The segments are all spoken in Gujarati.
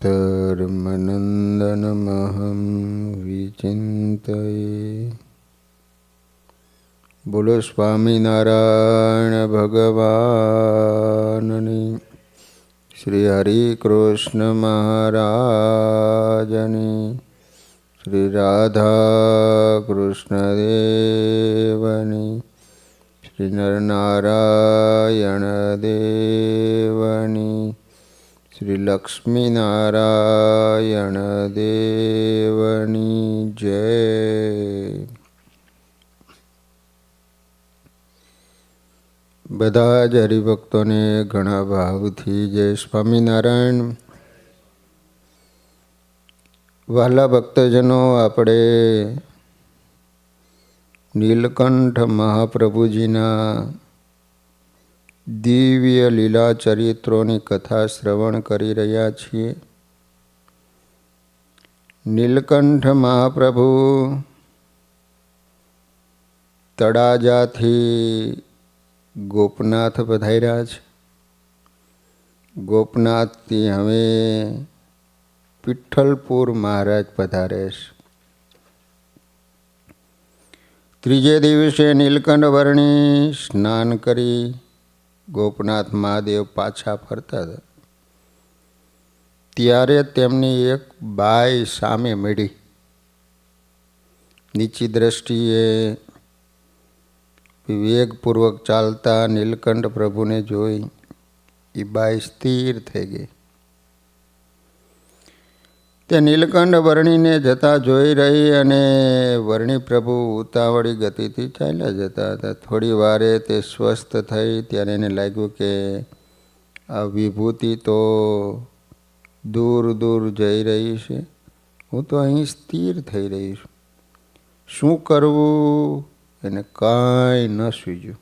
धर्मनन्दनमहं विचिन्तये। बोलो स्वामीनारायण भगवाननी, श्री हरि कृष्ण महाराजनी, श्री राधा कृष्ण देवनी, श्री नरनारायण देवनी, श्री लक्ष्मी नारायण देवनी जय। બધા જ હરિભક્તોને ઘણા ભાવથી જય સ્વામિનારાયણ। વહાલા ભક્તજનો, આપણે નીલકંઠ મહાપ્રભુજીના દિવ્ય લીલા ચરિત્રોની કથા શ્રવણ કરી રહ્યા છીએ। નીલકંઠ મહાપ્રભુ તળાજાથી ગોપનાથ પધાર્યા છે। ગોપનાથથી હવે વિઠ્ઠલપુર મહારાજ પધારે છે। ત્રીજે દિવસે નીલકંઠ વર્ણી સ્નાન કરી ગોપનાથ મહાદેવ પાછા ફરતા હતા, ત્યારે તેમની એક બાઈ સામે મળી। નીચી દ્રષ્ટિએ વિવેકપૂર્વક ચાલતા નીલકંઠ પ્રભુને જોઈ એ બાઈ સ્થિર થઈ ગઈ। તે નીલકંઠ વર્ણીને જતા જોઈ રહી અને વર્ણી પ્રભુ ઉતાવળી ગતિથી ચાલ્યા જતા હતા। થોડી વારે તે સ્વસ્થ થઈ ત્યારે એને લાગ્યું કે આ વિભૂતિ તો દૂર દૂર જઈ રહી છે, હું તો અહીં સ્થિર થઈ રહી છું, શું કરવું એને કાંઈ ન સૂઝ્યું।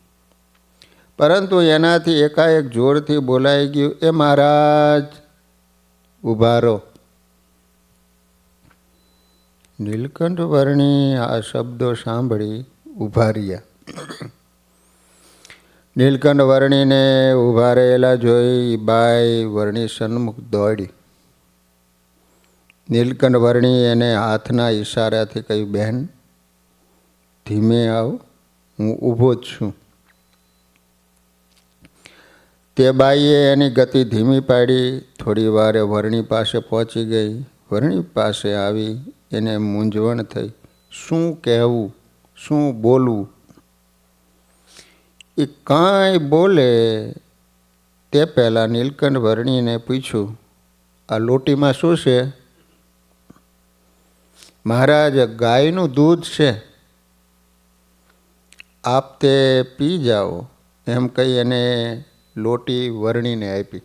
પરંતુ એનાથી એકાએક જોરથી બોલાઈ ગયું, એ મહારાજ ઊભા રહો। નીલકંઠ વર્ણી આ શબ્દો સાંભળી ઊભા રહ્યા। નીલકંઠ વર્ણીને ઊભા રહેલા જોઈ બાઈ વર્ણી સન્મુખ દોડી। નીલકંઠ વર્ણી એને હાથના ઈશારાથી કહ્યું, બહેન ધીમે આવ, હું ઊભો જ છું। તે બાઈએ એની ગતિ ધીમી પાડી। થોડી વારે વર્ણી પાસે પહોંચી ગઈ। વર્ણી પાસે આવી એને મૂંઝવણ થઈ, શું કહેવું, શું બોલવું। એ કાંઈ બોલે તે પહેલાં નીલકંઠ વર્ણીને પૂછ્યું, આ લોટીમાં શું છે? મહારાજ, ગાયનું દૂધ છે, આપ તે પી જાઓ, એમ કહી એને લોટી વર્ણીને આપી।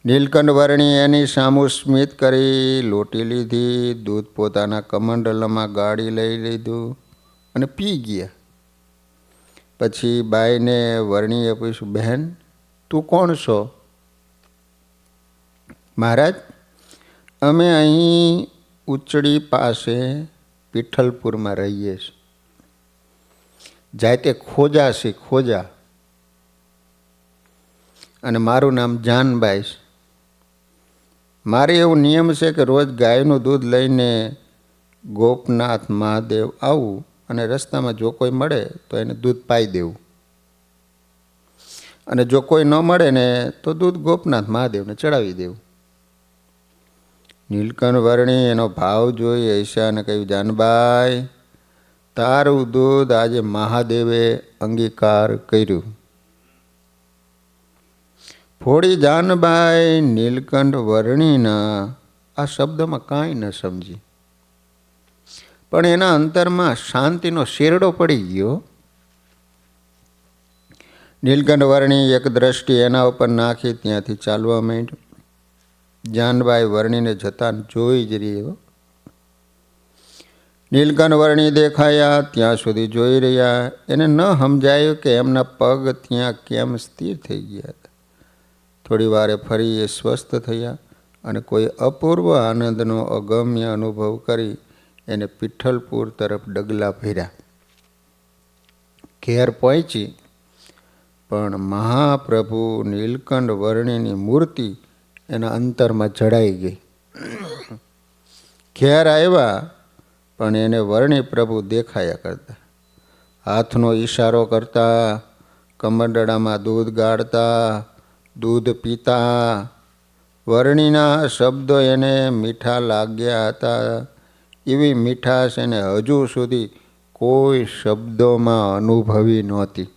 નીલકંઠ વર્ણી એની સામું સ્મિત કરી લોટી લીધી, દૂધ પોતાના કમંડલમાં ગાળી લઈ લીધું અને પી ગયા। પછી બાઈને વર્ણીએ પૂછ્યું, બહેન તું કોણ છો? મહારાજ, અમે અહીં ઉચડી પાસે વિઠ્ઠલપુરમાં રહીએ છીએ, જાતે ખોજા છે, ખોજા, અને મારું નામ જાનબાઈ છે। મારે એવું નિયમ છે કે રોજ ગાયનું દૂધ લઈને ગોપનાથ મહાદેવ આવું અને રસ્તામાં જો કોઈ મળે તો એને દૂધ પાઈ દેવું, અને જો કોઈ ન મળે ને તો દૂધ ગોપનાથ મહાદેવને ચડાવી દેવું। નીલકંઠ વર્ણી એનો ભાવ જોઈ ઈશાને કહ્યું, જાનબાઈ, તારું દૂધ આજે મહાદેવે અંગીકાર કર્યું। થોડી જાનબાઈ નીલકંઠ વર્ણીના આ શબ્દમાં કાંઈ ન સમજી, પણ એના અંતરમાં શાંતિનો શેરડો પડી ગયો। નીલકંઠ વર્ણી એક દ્રષ્ટિ એના ઉપર નાખી ત્યાંથી ચાલવા માંડ્યો। જાનબાઈ વર્ણીને જતા જોઈ જ રહ્યો। નીલકંઠ વર્ણી દેખાયા ત્યાં સુધી જોઈ રહ્યા। એને ન સમજાયું કે એમના પગ ત્યાં કેમ સ્થિર થઈ ગયા હતા। થોડી વારે ફરી એ સ્વસ્થ થયા અને કોઈ અપૂર્વ આનંદનો અગમ્ય અનુભવ કરી એને વિઠ્ઠલપુર તરફ ડગલા ભર્યા। ઘેર પહોંચી પણ મહાપ્રભુ નીલકંઠ વર્ણીની મૂર્તિ એના અંતરમાં જડાઈ ગઈ. ઘેર આવ્યા પણ એને વર્ણી પ્રભુ દેખાયા કરતા, હાથનો ઈશારો કરતા, કમંડળામાં દૂધ ગાળતા, દૂધ પીતા. વર્ણીના શબ્દો એને મીઠા લાગ્યા હતા. એવી મીઠાશ એને હજુ સુધી કોઈ શબ્દોમાં અનુભવી નહોતી.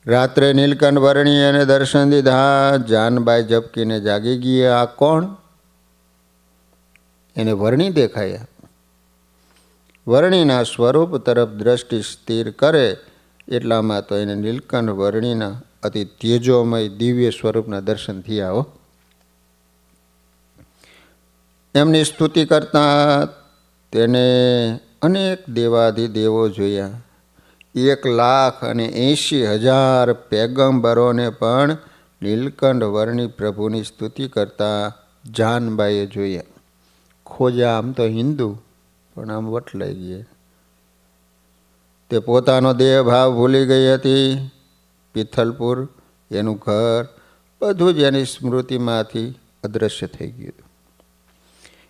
રાત્રે નીલકંઠ વર્ણી એને દર્શન દીધા. જાનબાઈ ઝબકીને જાગી ગયા. આ કોણ? એને વર્ણી દેખાયા. વર્ણીના સ્વરૂપ તરફ દ્રષ્ટિ સ્થિર કરે એટલામાં તો એને નીલકંઠ વર્ણીના અતિ તેજોમય દિવ્ય સ્વરૂપના દર્શન થયા હો. એમની સ્તુતિ કરતા તેને અનેક દેવાધિદેવો જોયા. 1,80,000 પેગંબરોને પણ નીલકંઠ વર્ણી પ્રભુની સ્તુતિ કરતા જાનબાઈએ જોયા. ખોજા આમ તો હિન્દુ પણ આમ વટલાઈ ગયા. તે પોતાનો દેહ ભાવ ભૂલી ગઈ હતી. પિથલપુર, એનું ઘર, બધું જ એની સ્મૃતિમાંથી અદૃશ્ય થઈ ગયું.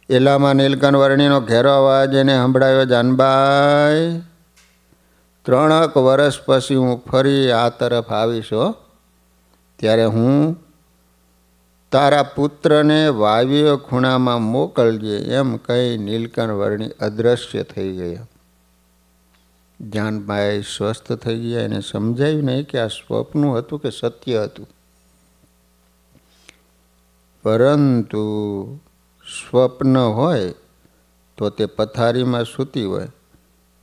એલામાં નીલકંઠ વર્ણીનો ઘેરો અવાજ એને સંભળાયો, જાનબાઈ 3 વર્ષ પછી હું ફરી આ તરફ આવીશ હો. ત્યારે હું તારા પુત્રને વાયવ્ય ખૂણામાં મોકલજે. એમ કહી નીલકંઠ વર્ણી અદૃશ્ય થઈ ગયા. જાનબાઈ સ્વસ્થ થઈ ગયા. એને સમજાયું નહીં કે આ સ્વપ્ન હતું કે સત્ય હતું. પરંતુ સ્વપ્ન હોય તો તે પથારીમાં સૂતી હોય,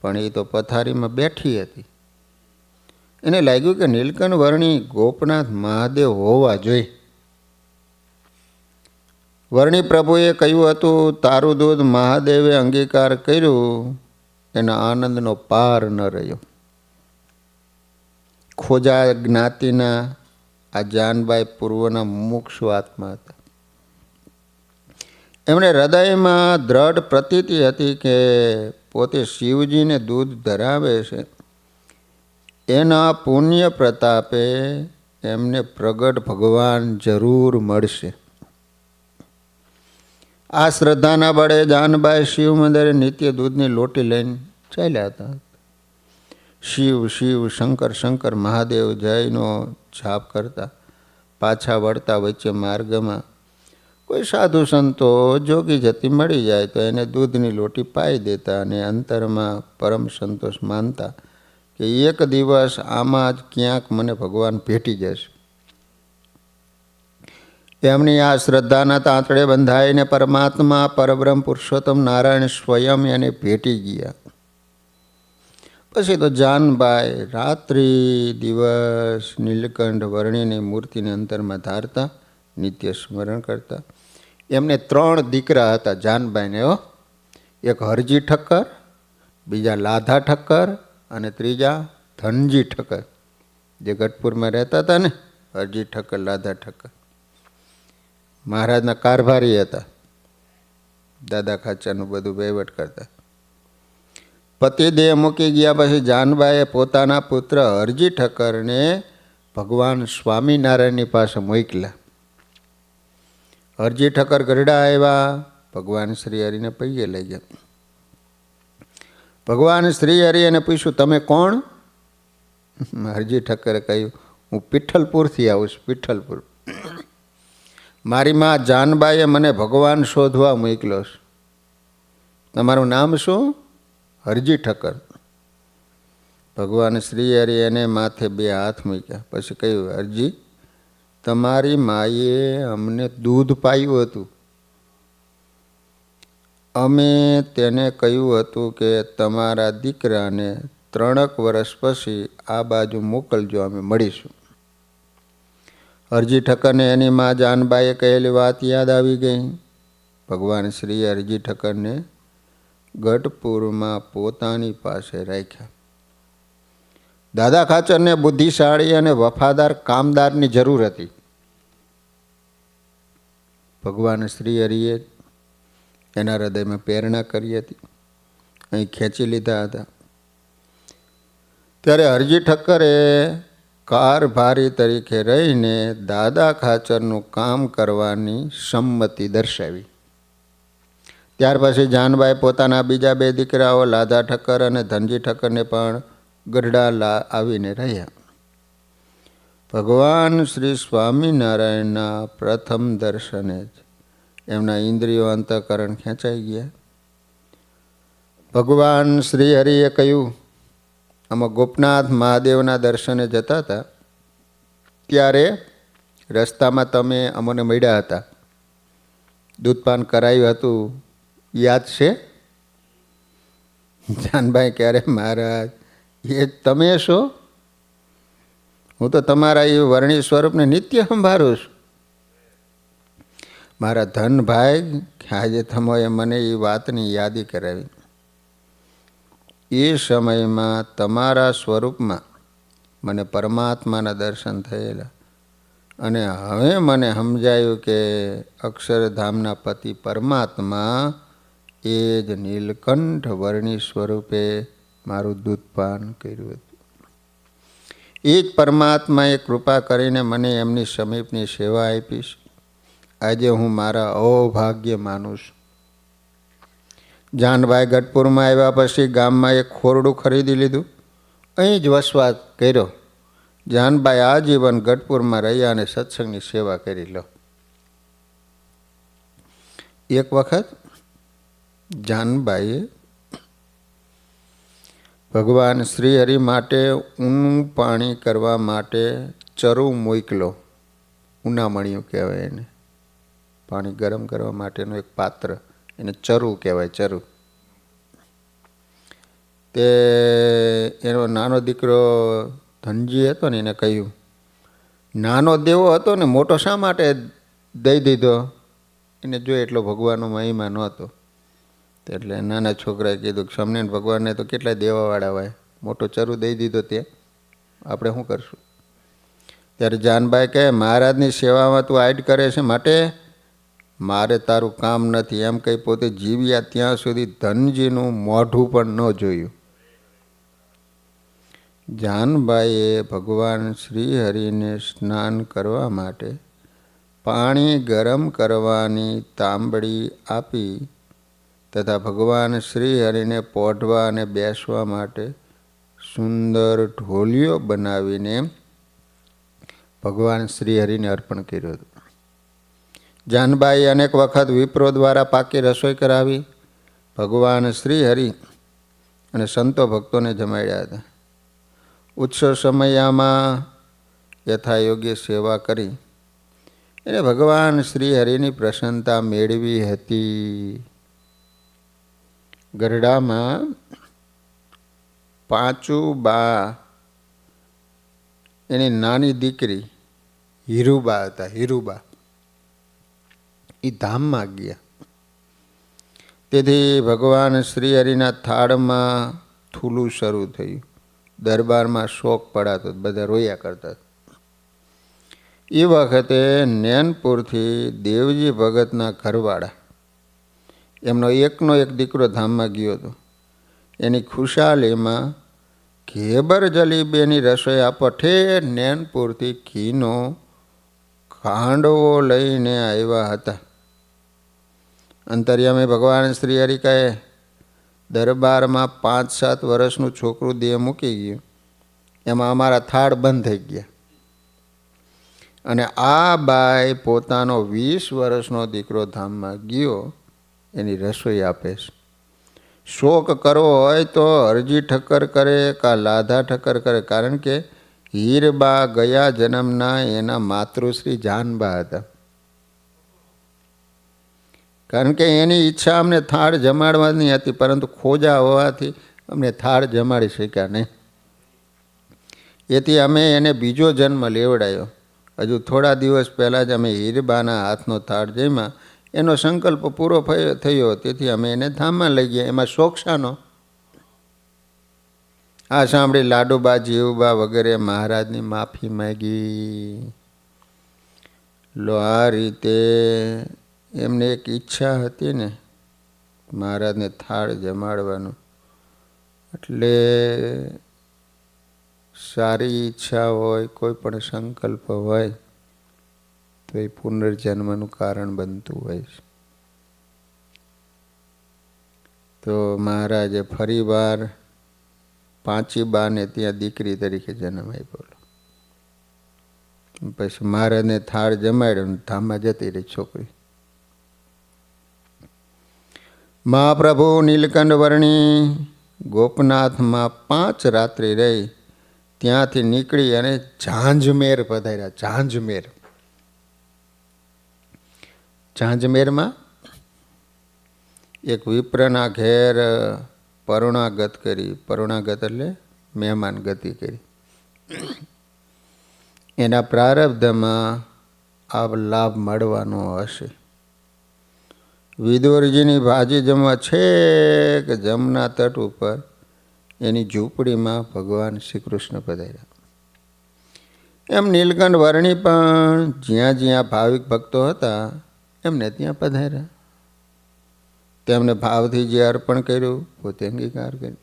પણ એ તો પથારીમાં બેઠી હતી. એને લાગ્યું કે નીલકંઠ વર્ણી ગોપનાથ મહાદેવ હોવા જોઈએ. વર્ણી પ્રભુએ કહ્યું હતું, તારું દૂધ મહાદેવે અંગીકાર કર્યું. એના આનંદનો પાર ન રહ્યો. ખોજા જ્ઞાતિના આ જાનબાઈ પૂર્વના મુક્ષુ આત્મા હતા. એમણે હૃદયમાં દ્રઢ પ્રતીતિ હતી કે પોતે શિવજીને દૂધ ધરાવે છે. એના પુણ્ય પ્રતાપે એમને પ્રગટ ભગવાન જરૂર મળશે. આ શ્રદ્ધાના બળે જાનબાઈ શિવ મંદિરે નિત્ય દૂધની લોટી લઈને ચાલ્યા હતા. શિવ શિવ, શંકર શંકર, મહાદેવ જયનો જાપ કરતા. પાછા વળતા વચ્ચે માર્ગમાં કોઈ સાધુ સંતો જોગી જતી મળી જાય તો એને દૂધની લોટી પાઈ દેતા અને અંતરમાં પરમ સંતોષ માનતા કે એક દિવસ આમાં જ ક્યાંક મને ભગવાન ભેટી જશે. એમની આ શ્રદ્ધાના તાંતડે બંધાઈને પરમાત્મા પરબ્રહ્મ પુરુષોત્તમ નારાયણ સ્વયં એને ભેટી ગયા. પછી તો જાનબાઈ રાત્રિ દિવસ નીલકંઠ વર્ણીની મૂર્તિને અંતરમાં ધારતા, નિત્ય સ્મરણ કરતા. એમને 3 દીકરા હતા જાનબાઈને હો. એક હરજી ઠક્કર, બીજા લાધા ઠક્કર અને ત્રીજા ધનજી ઠક્કર, જે ગઢપુરમાં રહેતા હતા ને. હરજી ઠક્કર, લાધા ઠક્કર મહારાજના કારભારી હતા. દાદા ખાચરનું બધું વહીવટ કરતા. પતિદેહ મૂકી ગયા પછી જાનબાઈએ પોતાના પુત્ર હરજી ઠક્કરને ભગવાન સ્વામિનારાયણની પાસે મોકલ્યા. હરજી ઠક્કર ગરડા આવ્યા. ભગવાન શ્રી હરિને પૈયે લઈ ગયા. ભગવાન શ્રી હરિ એને પૂછ્યું, તમે કોણ? હરજી ઠક્કરે કહ્યું, હું પિઠ્ઠલપુરથી આવું છું. પિઠ્ઠલપુર. મારી માં જાનબાઈએ મને ભગવાન શોધવા મોકલ્યો છે. તમારું નામ શું? હરજી ઠક્કર. ભગવાન શ્રી હરિ એને માથે 2 હાથ મૂક્યા. પછી કહ્યું, હરજી, તમારી માએ અમને દૂધ પાયું હતું. અમે તેને કહ્યું હતું કે તમારા દીકરાને 3 વર્ષ પછી આ બાજુ મોકલજો, અમે મળીશું. હરજી ઠક્કરને એની મા જાનબાઈએ કહેલી વાત યાદ આવી ગઈ. ભગવાન શ્રી હરજી ઠક્કરને ગઢપુરમાં પોતાની પાસે રાખ્યા. દાદા ખાચરને બુદ્ધિશાળી અને વફાદાર કામદારની જરૂર હતી. ભગવાન શ્રી હરિએ એના હૃદયમાં પ્રેરણા કરી હતી. અહીં ખેંચી લીધા હતા. ત્યારે હરજી ઠક્કરે કારભારી તરીકે રહીને દાદા ખાચરનું કામ કરવાની સંમતિ દર્શાવી. ત્યાર પછી જાનબાઈ પોતાના બીજા 2 દીકરાઓ લાધા ઠક્કર અને ધનજી ઠક્કરને પણ ગઢડા આવીને રહ્યા. ભગવાન શ્રી સ્વામિનારાયણના પ્રથમ દર્શને જ એમના ઇન્દ્રિયો અંતઃકરણ ખેંચાઈ ગયા. ભગવાન શ્રી હરિએ કહ્યું, અમે ગોપનાથ મહાદેવના દર્શને જતા હતા ત્યારે રસ્તામાં તમે અમને મળ્યા હતા, દૂધપાન કરાયું હતું, યાદ છે? જાનભાઈ, ક્યારે મહારાજ, એ તમે છો? હું તો તમારા એ વર્ણી સ્વરૂપને નિત્ય સંભાળું છું. મારા ધનભાઈ, આજે તમે મને એ વાતની યાદી કરાવી. એ સમયમાં તમારા સ્વરૂપમાં મને પરમાત્માના દર્શન થયેલા અને હવે મને સમજાયું કે અક્ષરધામના પતિ પરમાત્મા એ જ નીલકંઠ વર્ણી સ્વરૂપે મારું દૂધપાન કર્યું હતું. એ જ પરમાત્માએ કૃપા કરીને મને એમની સમીપની સેવા આપી છે. આજે હું મારા અભાગ્ય માનું છું. જાનભાઈ ગઢપુરમાં આવ્યા પછી ગામમાં એક ખોરડું ખરીદી લીધું, અહીં જ વસવાટ કર્યો. જાનભાઈ આજીવન ગઢપુરમાં રહ્યા અને સત્સંગની સેવા કરી લો. એક વખત જાનબાઈએ ભગવાન શ્રી હરિ માટે ઊનું પાણી કરવા માટે ચરું મોકલો. ઉનામણિયું કહેવાય એને, પાણી ગરમ કરવા માટેનું એક પાત્ર, એને ચરું કહેવાય, ચરું. તે એનો નાનો દીકરો ધનજી હતો ને, એને કહ્યું, નાનો દેવો હતો ને મોટો શા માટે દઈ દીધો? એને જો એટલો ભગવાનનો મહિમા નહોતો. એટલે નાના છોકરાએ કીધું કે સ્વામિનારાયણ ભગવાનને તો કેટલાય દેવાવાળા હોય, મોટો ચરું દઈ દીધો, તે આપણે શું કરશું? ત્યારે જાનબાઈ કહે, મહારાજની સેવામાં તું આડ કરે છે, માટે મારે તારું કામ નથી, એમ કહી પોતે જીવ્યા ત્યાં સુધી ધનજીનું મોઢું પણ ન જોયું. જાનબાઈએ ભગવાન શ્રી હરિને સ્નાન કરવા માટે પાણી ગરમ કરવાની તાંબડી આપી તથા ભગવાન શ્રી હરિને પોઢવા અને બેસવા માટે સુંદર ઢોલિયો બનાવીને ભગવાન શ્રી હરિને અર્પણ કર્યો હતો. જાનબાઈ અનેક વખત વિપ્રો દ્વારા પાકી રસોઈ કરાવી ભગવાન શ્રી હરિ અને સંતો ભક્તોને જમાડ્યા હતા. ઉત્સવ સમયમાં યથાયોગ્ય સેવા કરી એને ભગવાન શ્રી હરિની પ્રસન્નતા મેળવી હતી. ગઢડામાં પાંચુબા એની નાની દીકરી હીરુબા હતા. હીરુબા એ ધામમાં ગયા. તેથી ભગવાન શ્રી હરિના થાળમાં થૂલું શરૂ થયું. દરબારમાં શોક પડાતો, બધા રોયા કરતા. એ વખતે નેનપુરથી દેવજી ભગતના ઘરવાળા, એમનો એકનો એક દીકરો ધામમાં ગયો હતો. એની ખુશાલીમાં ઘેબર જલીબીની રસોઈ આપો ઠેર નેનપુરથી ઘીનો ખાંડવો લઈને આવ્યા હતા. અંતર્યામી ભગવાન શ્રી હરિ કહે, દરબારમાં 5-7 વર્ષનું છોકરું દેહ મૂકી ગયું, એમાં અમારા થાળ બંધ થઈ ગયા અને આ બાઈ પોતાનો 20 વર્ષનો દીકરો ધામમાં ગયો એની રસોઈ આપે છે. શોક કરવો હોય તો હરજી ઠક્કર કરે કા લાધા ઠક્કર કરે, કારણ કે હીરબા ગયા જન્મના એના માતૃશ્રી જાનબા હતા. કારણ કે એની ઈચ્છા અમને થાળ જમાડવાની હતી, પરંતુ ખોજા હોવાથી અમને થાળ જમાડી શક્યા નહીં. એથી અમે એને બીજો જન્મ લેવડાયો. હજુ થોડા દિવસ પહેલાં જ અમે હીરબાના હાથનો થાળ જમ્યા, એનો સંકલ્પ પૂરો થયો, તેથી અમે એને ધામમાં લઈ ગયા. એમાં શોક શાનો? આ સાંભળી લાડુબા, જીવબા વગેરે મહારાજની માફી માંગી. લો, આ રીતે એમને એક ઈચ્છા હતી ને મહારાજને થાળ જમાડવાનું, એટલે સારી ઈચ્છા હોય, કોઈ પણ સંકલ્પ હોય તો એ પુનર્જન્મનું કારણ બનતું હોય છે. તો મહારાજે ફરીવાર પાંચીબાને ત્યાં દીકરી તરીકે જન્મ આપ્યો. પછી મહારાજને થાળ જમાડ્યો ને ધામમાં જતી રહી છોકરી. મહાપ્રભુ નીલકંઠ વર્ણી ગોપનાથમાં 5 રાત્રિ રહી. ત્યાંથી નીકળી અને ઝાંઝમેર પધાર્યા. ઝાંઝમેર, ઝાંઝમેરમાં એક વિપ્રના ઘેર પરુણાગત કરી. પરુણાગત એટલે મહેમાન ગતિ કરી. એના પ્રારબ્ધમાં આ લાભ મળવાનો હશે. વિદુરજીની ભાજી જમવા છેક જમના તટ ઉપર એની ઝૂંપડીમાં ભગવાન શ્રી કૃષ્ણ પધાર્યા. એમ નીલકંઠ વર્ણી પણ જ્યાં જ્યાં ભાવિક ભક્તો હતા એમને ત્યાં પધાર્યા. તેમને ભાવથી જે અર્પણ કર્યું પોતે અંગીકાર કર્યો.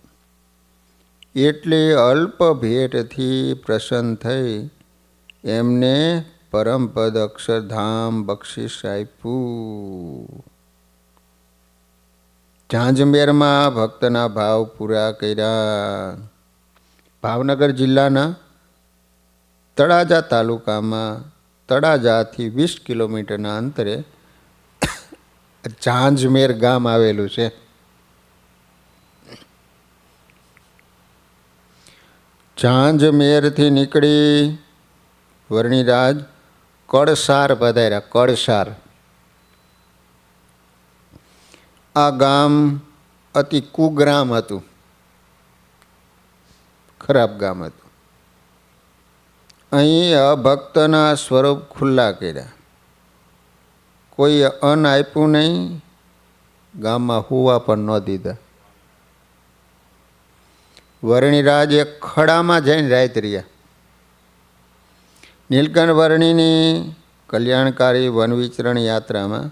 એટલી અલ્પ ભેટથી પ્રસન્ન થઈ એમને પરમપદ અક્ષરધામ બક્ષિસ આપ્યું. ઝાંઝમેરમાં ભક્તના ભાવ પૂરા કર્યા. ભાવનગર જિલ્લાના તળાજા તાલુકામાં તળાજાથી 20 કિલોમીટરના અંતરે ઝાંઝમેર ગામ આવેલું છે. ઝાંઝમેરથી નીકળી વર્ણિરાજ કળસાર પધાર્યા. કળસાર આ ગામ અતિ કુગ્રામ હતું, ખરાબ ગામ હતું. અહીં અભક્તના સ્વરૂપ ખુલ્લા કર્યા. કોઈ અન્ન આપ્યું નહીં, ગામમાં હુવા પણ ન દીધા. વર્ણિરાજ એક ખડામાં જઈને રાત રહ્યા. નીલકંઠ વર્ણીની કલ્યાણકારી વનવિચરણ યાત્રામાં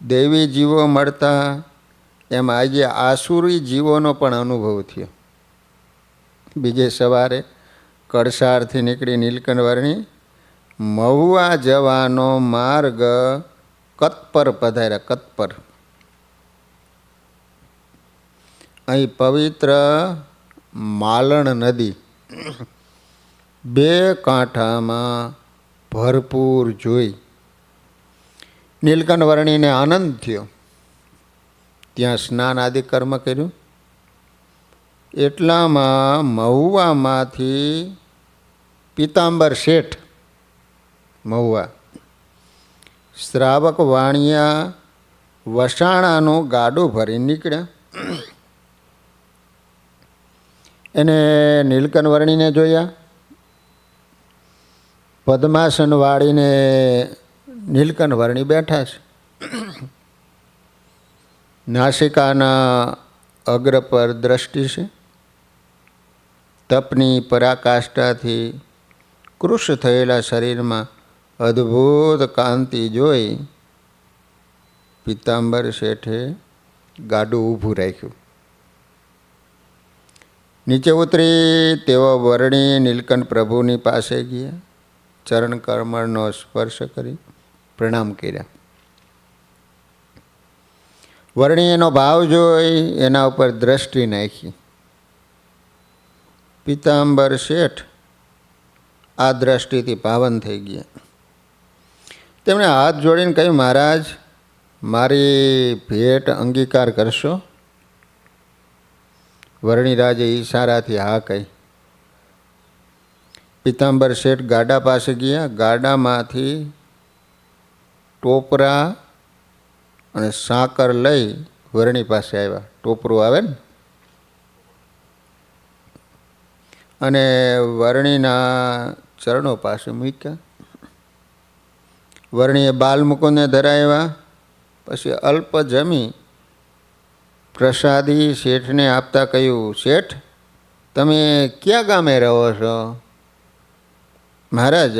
દૈવી જીવો મળતા એમ આજે આસુરી જીવોનો પણ અનુભવ થયો. બીજે સવારે કળસારથી નીકળી નીલકંઠ વર્ણી મહુવા જવાનો માર્ગ કતપર પધાર્યા. કતપર અહીં પવિત્ર માલણ નદી 2 કાંઠામાં ભરપૂર જોઈ નીલકંઠ વર્ણીને આનંદ થયો. ત્યાં સ્નાન આદિ કર્મ કર્યું. એટલામાં મહુવામાંથી પીતાંબર શેઠ, મહુવા શ્રાવક વાણિયા વસાણાનું ગાડું ભરી નીકળ્યા. એને નીલકંઠ વર્ણીને જોયા. પદ્માસન વાળીને નીલકંઠ વર્ણી બેઠા છે. નાસિકાના અગ્ર પર દ્રષ્ટિ છે. તપની પરાકાષ્ઠાથી કૃશ થયેલા શરીરમાં અદ્ભુત કાંતિ જોઈ પીતાંબર શેઠે ગાડું ઊભું રાખ્યું. નીચે ઉતરી તેઓ વર્ણી નીલકંઠ પ્રભુની પાસે ગયા. ચરણ કમળનો સ્પર્શ કરી પ્રણામ કર્યા. વર્ણી એનો ભાવ જોઈ એના ઉપર દ્રષ્ટિ નાખી. પીતાંબર શેઠ આ દ્રષ્ટિથી પાવન થઈ ગયા. તેમણે હાથ જોડીને કહ્યું, મહારાજ મારી ભેટ અંગીકાર કરશો? વર્ણિરાજે ઈશારાથી હા કહી. પીતાંબર શેઠ ગાડા પાસે ગયા. ગાડામાંથી ટોપરા અને સાકર લઈ વર્ણી પાસે આવ્યા. ટોપરું આવે ને, અને વર્ણીના ચરણો પાસે મૂક્યા. વર્ણીએ બાલમુકુંદને ધરાવ્યા. પછી અલ્પ જમી પ્રસાદી શેઠને આપતા કહ્યું, શેઠ તમે ક્યાં ગામે રહો છો? મહારાજ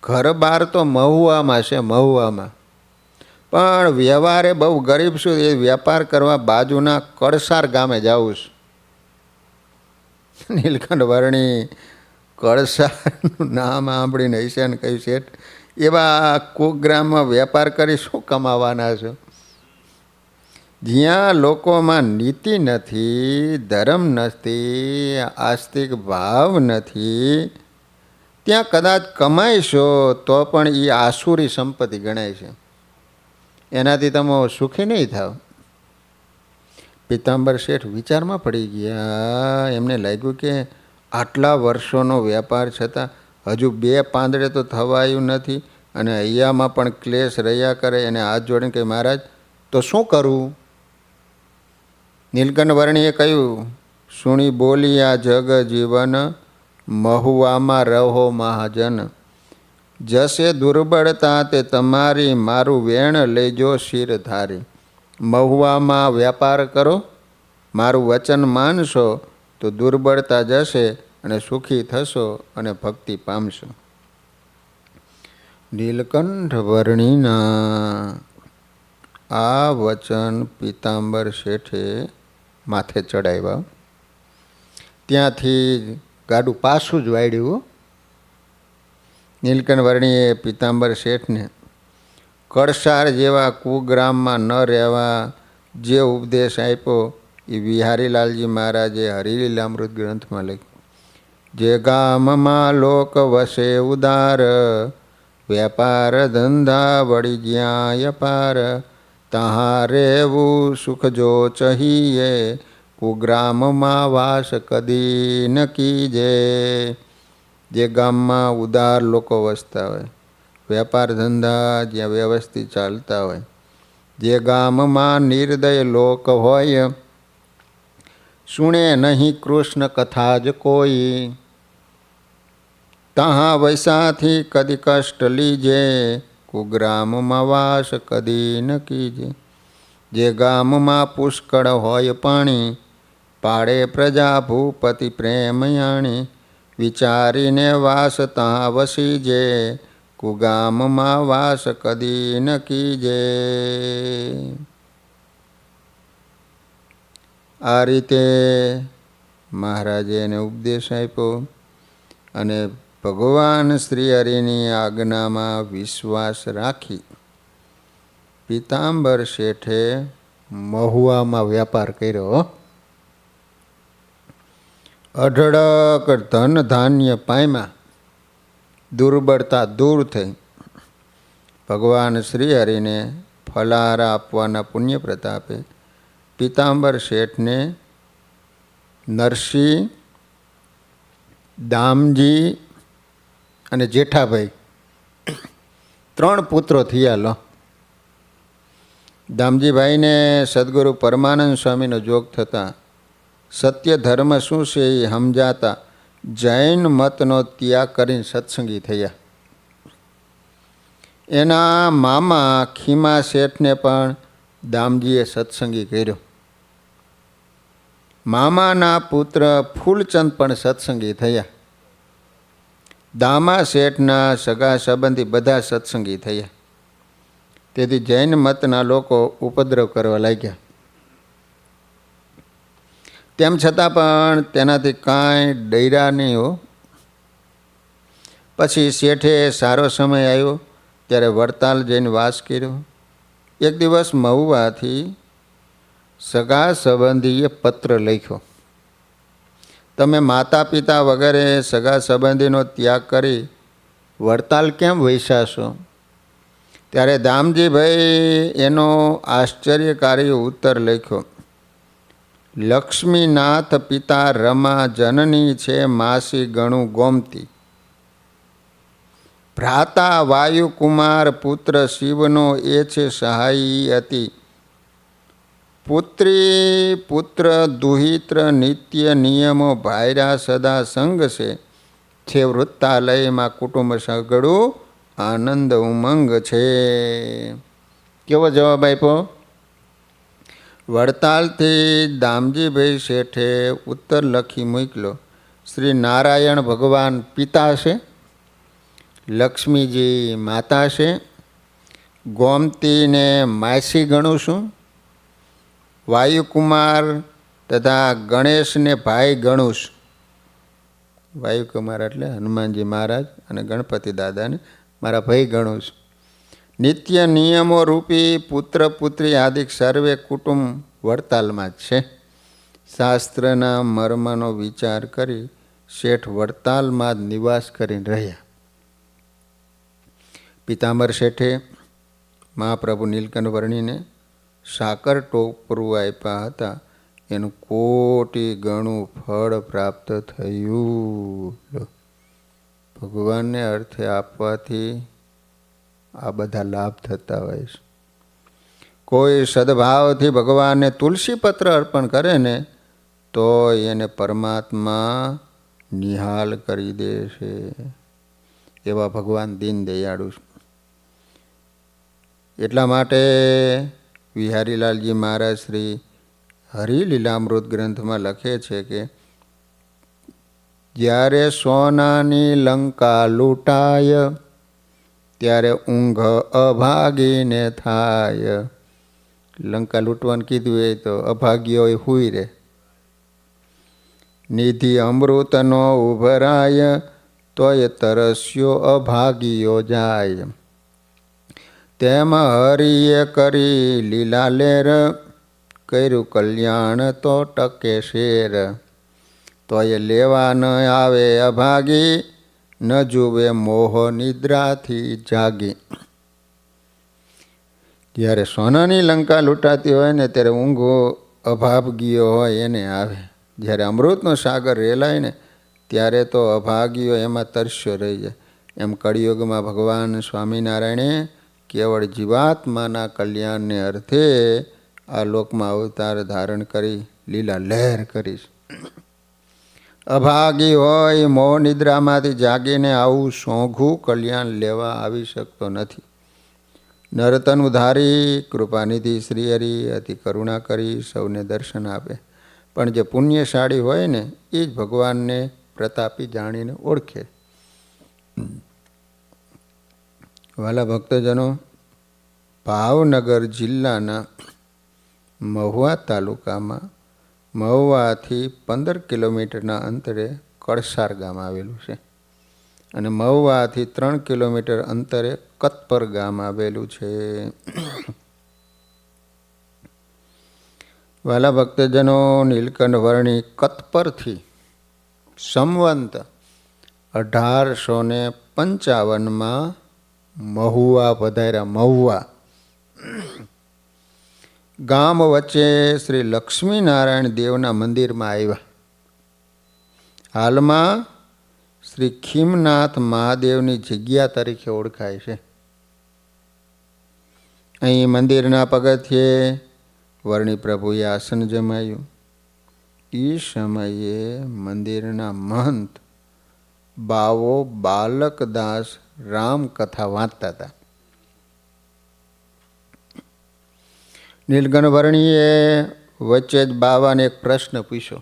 ઘર બહાર તો મહુવામાં છે, મહુવામાં, પણ વ્યવહારે બહુ ગરીબ છું. એ વેપાર કરવા બાજુના કળસાર ગામે જાઉં છું. નીલકંઠ વર્ણી કળસાનું નામ સાંભળીને હૈસાને કહ્યું, શેઠ એવા કુગ્રામમાં વેપાર કરી શું કમાવાના છો? જ્યાં લોકોમાં નીતિ નથી, ધર્મ નથી, આસ્તિક ભાવ નથી, ત્યાં કદાચ કમાઈશો તો પણ એ આસુરી સંપત્તિ ગણાય છે. એનાથી તમે સુખી નહીં થાવ. પિતાંબર શેઠ વિચારમાં પડી ગયા. એમને લાગ્યું કે આટલા વર્ષોનો વેપાર છતાં હજુ 2 પાંદડે તો થવાયું નથી અને અહીંયામાં પણ ક્લેશ રહ્યા કરે. એને હાથ જોડીને કહે, મહારાજ તો શું કરવું? નીલકંઠ વર્ણીએ કહ્યું, સુણી બોલી આ જગ જીવન, મહુવામાં રહો મહાજન. જશે દુર્બળતા તે તમારી, મારું વેણ લેજો શિર ધારી. મહુવામાં વેપાર કરો, મારું વચન માનશો તો દુર્બળતા જશે અને સુખી થશો અને ભક્તિ પામશો. નીલકંઠ વર્ણીના આ વચન પિતાંબર શેઠે માથે ચડાવ્યા. ત્યાંથી ગાડું પાછું જ વાળ્યું. નીલકંઠ વર્ણીએ પિતાંબર શેઠને કળસાર જેવા કુગ્રામમાં ન રહેવા જે ઉપદેશ આપ્યો એ વિહારીલાલજી મહારાજે હરિલીલામૃત ગ્રંથમાં લખ્યું. જે ગામમાં લોક વસે ઉદાર, વેપાર ધંધા વળી જ્યાં અપાર, તહાં રહેવું સુખ જો ચહીએ, કુગ્રામમાં વાસ કદી ન કીજે. જે ગામમાં ઉદાર લોકો વસતા હોય, વેપાર ધંધા જ્યાં વ્યવસ્થિત ચાલતા હોય, જે ગામમાં નિર્દય લોક હોય, સુણે નહીં કૃષ્ણ કથા જ કોઈ, તહાં વૈસાથી કદી કષ્ટ લીજે, કુગ્રામમાં વાસ કદી ન કીજે. જે ગામમાં પુષ્કળ હોય પાણી, પાડે પ્રજા ભૂપતિ પ્રેમયાણી, વિચારીને વાસ તહાં વસીજે, કુગામમાં વાસ કદી ન કીજે. આ રીતે મહારાજે એને ઉપદેશ આપ્યો અને ભગવાન શ્રી હરિની આજ્ઞામાં વિશ્વાસ રાખી પિતાંબર શેઠે મહુવામાં વેપાર કર્યો. અઢળક ધન ધાન્ય પામ્યા, દુર્બળતા દૂર થઈ. ભગવાન શ્રી હરિને ફલાહાર આપવાના પુણ્ય પ્રતાપે પિતાંબર શેઠને નરસિંહ, દામજી અને જેઠાભાઈ 3 પુત્રો થયા. લો, દામજીભાઈને સદગુરુ પરમાનંદ સ્વામીનો જોગ થતાં સત્ય ધર્મ શું છે એ સમજાતા જૈન મતનો ત્યાગ કરીને સત્સંગી થયા. એના મામા ખીમા શેઠને પણ દામજીએ સત્સંગી કર્યો. મામાના પુત્ર ફૂલચંદ પણ સત્સંગી થયા. દામા શેઠના સગા સંબંધી બધા સત્સંગી થયા. તેથી જૈન મતના લોકો ઉપદ્રવ કરવા લાગ્યા. તેમ છતાં પણ તેનાથી કાંઈ ડર્યા નહીં હો. પછી શેઠે સારો સમય આવ્યો ત્યારે વડતાલ જઈને વાસ કર્યો. એક દિવસ મહુવાથી સગા સંબંધીએ પત્ર લખ્યો, તમે માતા પિતા વગેરે સગા સંબંધીનો ત્યાગ કરી વડતાલ કેમ વૈસાશો? ત્યારે દામજીભાઈ એનો આશ્ચર્યકારી ઉત્તર લખ્યો, લક્ષ્મીનાથ પિતા રમા જનની છે, માસી ગણું ગોમતી. ભ્રાતા વાયુકુમાર પુત્ર શિવનો એ છે સહાયી હતી. પુત્રી પુત્ર દુહિત્ર નિત્ય નિયમો ભાયરા સદા સંગ છે વૃત્તાલયમાં કુટુંબ સગડું આનંદ ઉમંગ છે. કેવો જવાબ આપ્યો? વડતાલથી દામજીભાઈ શેઠે ઉત્તર લખી મોકલો. શ્રી નારાયણ ભગવાન પિતા છે, લક્ષ્મીજી માતા છે, ગોમતીને માસી ગણું છું, વાયુકુમાર તથા ગણેશને ભાઈ ગણું છું. વાયુકુમાર એટલે હનુમાનજી મહારાજ અને ગણપતિ દાદાને મારા ભાઈ ગણું છું. નિત્ય નિયમો રૂપી પુત્ર પુત્રી આદિક સર્વે કુટુંબ વડતાલમાં જ છે. શાસ્ત્રના મર્મનો વિચાર કરી શેઠ વડતાલમાં જ નિવાસ કરીને રહ્યા. પિતાંબર શેઠે મહાપ્રભુ નીલકંઠ વર્ણીને સાકર ટોપરું આપ્યા હતા. એનું કોટી ગણું ફળ પ્રાપ્ત થયું. ભગવાનને અર્થે આપવાથી આ બધા લાભ થતા હોય છે. કોઈ સદભાવથી ભગવાનને તુલસી પત્ર અર્પણ કરે ને તો એને પરમાત્મા નિહાલ કરી દે છે. એવા ભગવાન દીન દયાળુ છે. એટલા માટે વિહારીલાલજી મહારાજ શ્રી હરિલીલામૃત ગ્રંથમાં લખે છે કે જ્યારે સોનાની લંકા લૂંટાય ત્યારે ઊંઘ અભાગીને થાય. લંકા લૂંટવાનું કીધું હોય તો અભાગ્યો હોય હુઈ રહે. નિધિ અમૃતનો ઉભરાય તોય તરસ્યો અભાગીયો જાય. તેમ હરિએ કરી લીલા લેર કર્યું કલ્યાણ તો ટકે શેર. તોય લેવા ન આવે અભાગી ન જુએ મોહ નિદ્રાથી જાગી. જ્યારે સોનાની લંકા લૂંટાતી હોય ને ત્યારે ઊંઘો અભાગ્યો હોય એને આવે. જ્યારે અમૃતનો સાગર રેલાય ને ત્યારે તો અભાગ્યો એમાં તરસ્યો રહી જાય. એમ કળિયુગમાં ભગવાન સ્વામિનારાયણે કેવળ જીવાત્માના કલ્યાણને અર્થે આ લોકમાં અવતાર ધારણ કરી લીલા લહેર કરી. અભાગી હોય મોહ નિદ્રામાંથી જાગીને આવું સોંઘું કલ્યાણ લેવા આવી શકતો નથી. નરતનું ધારી કૃપાનિધિ શ્રી હરિ અતિ કરુણા કરી સૌને દર્શન આપે. પણ જે પુણ્યશાળી હોય ને એ જ ભગવાનને પ્રતાપી જાણીને ઓળખે. વાલા ભક્તજનો, ભાવનગર જિલ્લાના મહુવા તાલુકામાં મહુવાથી 15 કિલોમીટરના અંતરે કળસાર ગામ આવેલું છે અને મહુવાથી 3 કિલોમીટર અંતરે કતપર ગામ આવેલું છે. વાલા ભક્તજનો, નીલકંઠ વર્ણી કતપરથી સંવંત 1855માં મહુવા પધાર્યા. મહુવા ગામ વચ્ચે શ્રી લક્ષ્મીનારાયણ દેવના મંદિરમાં આવ્યા. હાલમાં શ્રી ખીમનાથ મહાદેવની જગ્યા તરીકે ઓળખાય છે. અહીં મંદિરના પગથિયે વર્ણી પ્રભુએ આસન જમાયું. એ સમયે મંદિરના મહંત બાવો બાલકદાસ રામકથા વાંચતા હતા. નીલકંઠ વર્ણીએ વચ્ચે જ બાવાને એક પ્રશ્ન પૂછ્યો,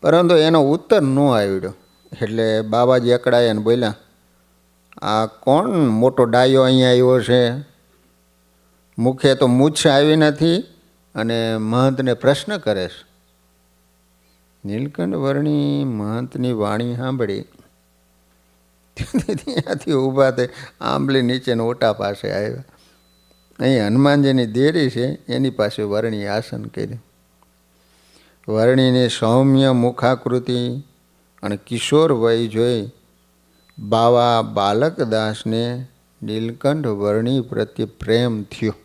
પરંતુ એનો ઉત્તર ન આવ્યો. એટલે બાબાજી અકળાયા અને બોલ્યા, આ કોણ મોટો ડાયો અહીંયા આવ્યો છે? મુખે તો મૂછ આવી નથી અને મહંતને પ્રશ્ન કરે છે. નીલકંઠ વર્ણી મહંતની વાણી સાંભળી ત્યાંથી ઊભા થઈ આંબલી નીચેના ઓટા પાસે આવ્યા. અહીં હનુમાનજીની દેરી છે એની પાસે વર્ણીએ આસન કર્યું. વર્ણીની સૌમ્ય મુખાકૃતિ અને કિશોર વય જોઈ બાવા બાલકદાસને નીલકંઠ વર્ણી પ્રત્યે પ્રેમ થયો.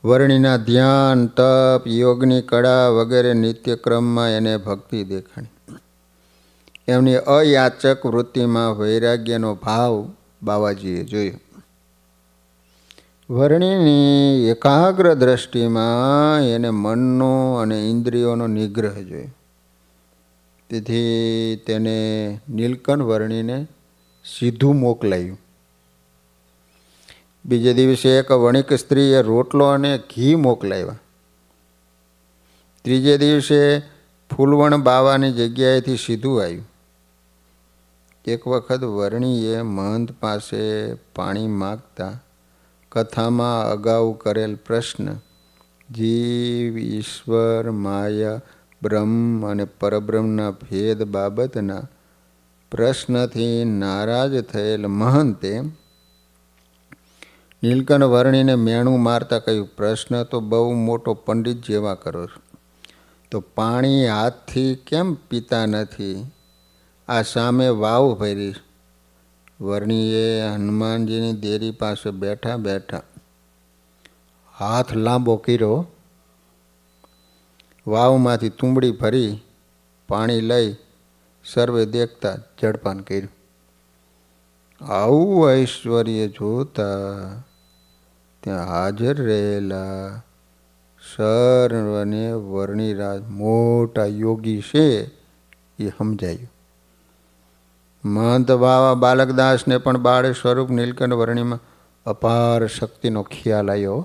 વર્ણીના ધ્યાન, તપ, યોગની કળા વગેરે નિત્યક્રમમાં એને ભક્તિ દેખાણી. એમની અયાચક વૃત્તિમાં વૈરાગ્યનો ભાવ બાવાજીએ જોયો. વર્ણીની એકાગ્ર દ્રષ્ટિમાં એને મનનો અને ઇન્દ્રિયોનો નિગ્રહ જોયો. તેથી તેને નીલકંઠ વર્ણીને સીધું મોકલાયું. બીજે દિવસે એક વણિક સ્ત્રીએ રોટલો અને ઘી મોકલાવ્યા. ત્રીજે દિવસે ફૂલવણ બાવાની જગ્યાએથી સીધું આવ્યું. એક વખત વર્ણીએ મહંત પાસે પાણી માગતા કથામાં અગાઉ કરેલ પ્રશ્ન જીવ ઈશ્વર માયા બ્રહ્મ અને પરબ્રહ્મના ભેદ બાબતના પ્રશ્નથી નારાજ થયેલ મહંતે નીલકંઠ વર્ણીને મેણું મારતા કહ્યું, પ્રશ્ન તો બહુ મોટો પંડિત જેવા કરો છો, તો પાણી હાથથી કેમ પીતા નથી? આ સામે વાવ ભરી. વર્ણીએ હનુમાનજીની દેરી પાસે બેઠા બેઠા હાથ લાંબો કર્યો, વાવમાંથી તુંબડી ભરી પાણી લઈ સર્વે દેખતા જળપાન કર્યું. આવું ઐશ્વર્ય જોતા ત્યાં હાજર રહેલા સર્વને વર્ણિરાજ મોટા યોગી છે એ સમજાયું. મહંત બાવા બાલકદાસને પણ બાળ સ્વરૂપ નીલકંઠ વર્ણિમાં અપાર શક્તિનો ખ્યાલ આવ્યો.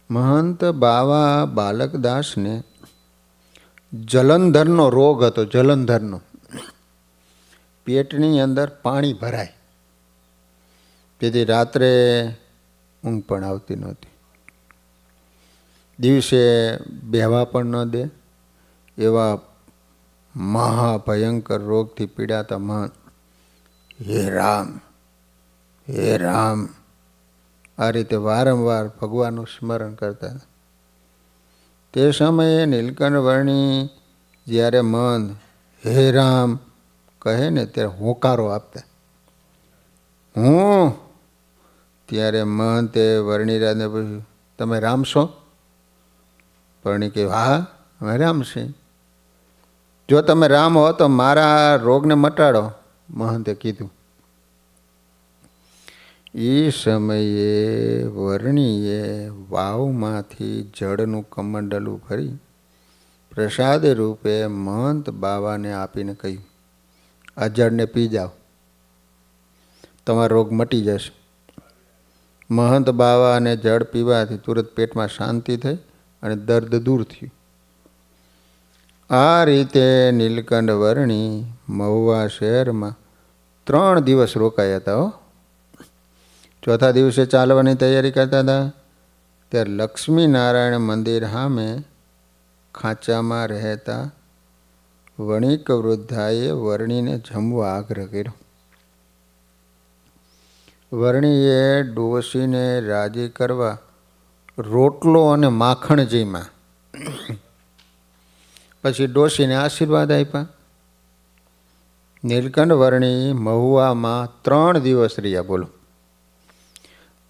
મહંત બાવા બાલકદાસને જલંધરનો રોગ હતો. જલંધરનો પેટની અંદર પાણી ભરાય, તેથી રાત્રે ઊંઘ પણ આવતી નહોતી. દિવસે બેહવા પણ ન દે એવા મહાભયંકર રોગથી પીડાતા મહંત હે રામ, હે રામ આ રીતે વારંવાર ભગવાનનું સ્મરણ કરતા. તે સમયે નીલકંઠ વર્ણી જ્યારે મહંત હે રામ કહે ને ત્યારે હોંકારો આપતા. હું ત્યારે મહંતે વર્ણિરાજને પૂછ્યું, તમે રામ છો? વર્ણી કહ્યું, હા અમે રામ છીએ. જો તમે રામ હો તો મારા રોગને મટાડો, મહંતે કીધું. એ સમયે વર્ણીએ વાવમાંથી જળનું કમંડલું ભરી પ્રસાદ રૂપે મહંત બાવાને આપીને કહ્યું, આ જળને પી જાઓ, તમારો રોગ મટી જશે. મહંત બાવાને જળ પીવાથી તુરત પેટમાં શાંતિ થઈ અને દર્દ દૂર થયું. આ રીતે નીલકંઠ વર્ણી મહુવા શહેરમાં 3 દિવસ રોકાયા હતા. ચોથા દિવસે ચાલવાની તૈયારી કરતા હતા ત્યારે લક્ષ્મીનારાયણ મંદિર સામે ખાંચામાં રહેતા વણિક વૃદ્ધાએ વર્ણીને જમવા આગ્રહ કર્યો. વર્ણીએ ડોશીને રાજી કરવા રોટલો અને માખણ જીમાં, પછી ડોશીને આશીર્વાદ આપ્યા. નીલકંઠ વર્ણી મહુવામાં 3 દિવસ રહ્યા. બોલો.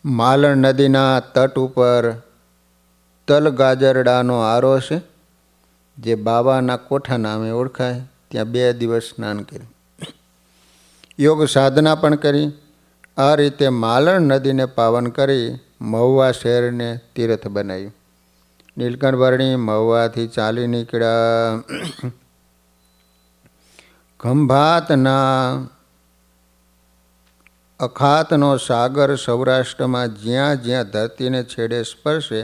માલણ નદીના તટ ઉપર તલગાજરડાનો આરો છે, જે બાવાના કોઠા નામે ઓળખાય. ત્યાં 2 દિવસ સ્નાન કર્યું, યોગ સાધના પણ કરી. આ રીતે માલણ નદીને પાવન કરી મહુવા શહેરને તીર્થ બનાવ્યું. નીલકંઠ વર્ણી મહુવાથી ચાલી નીકળ્યા. ખંભાતના અખાતનો સાગર સૌરાષ્ટ્રમાં જ્યાં જ્યાં ધરતીને છેડે સ્પર્શે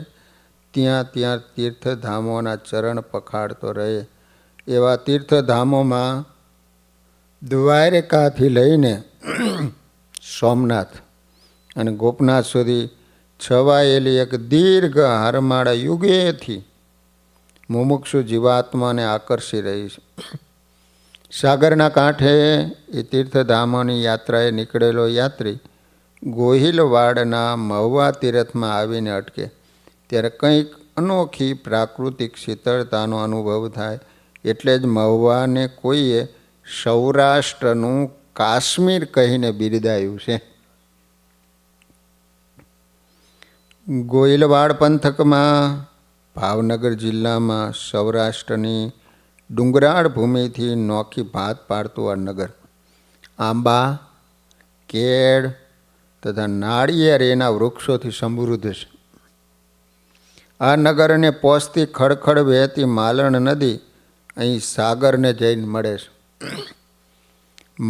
ત્યાં ત્યાં તીર્થધામોના ચરણ પખાડતો રહે. એવા તીર્થધામોમાં દ્વારકાથી લઈને સોમનાથ અને ગોપનાથ સુધી છવાયેલી એક દીર્ઘ હારમાળા યુગેથી મુમુક્ષુ જીવાત્માને આકર્ષી રહી છે. સાગરના કાંઠે એ તીર્થધામોની યાત્રાએ નીકળેલો યાત્રી ગોહિલવાડના મહુવા તીર્થમાં આવીને અટકે ત્યારે કંઈક અનોખી પ્રાકૃતિક શીતળતાનો અનુભવ થાય. એટલે જ મહુવાને કોઈએ સૌરાષ્ટ્રનું કાશ્મીર કહીને બિરદાયું છે. ગોહિલવાડ પંથકમાં ભાવનગર જિલ્લામાં સૌરાષ્ટ્રની ડુંગરાળ ભૂમિથી નોખી ભાત પાડતું આ નગર આંબા, કેળ તથા નાળિયેર એના વૃક્ષોથી સમૃદ્ધ છે. આ નગરને પોસતી ખડખડ વહેતી માલણ નદી અહીં સાગરને જઈને મળે છે.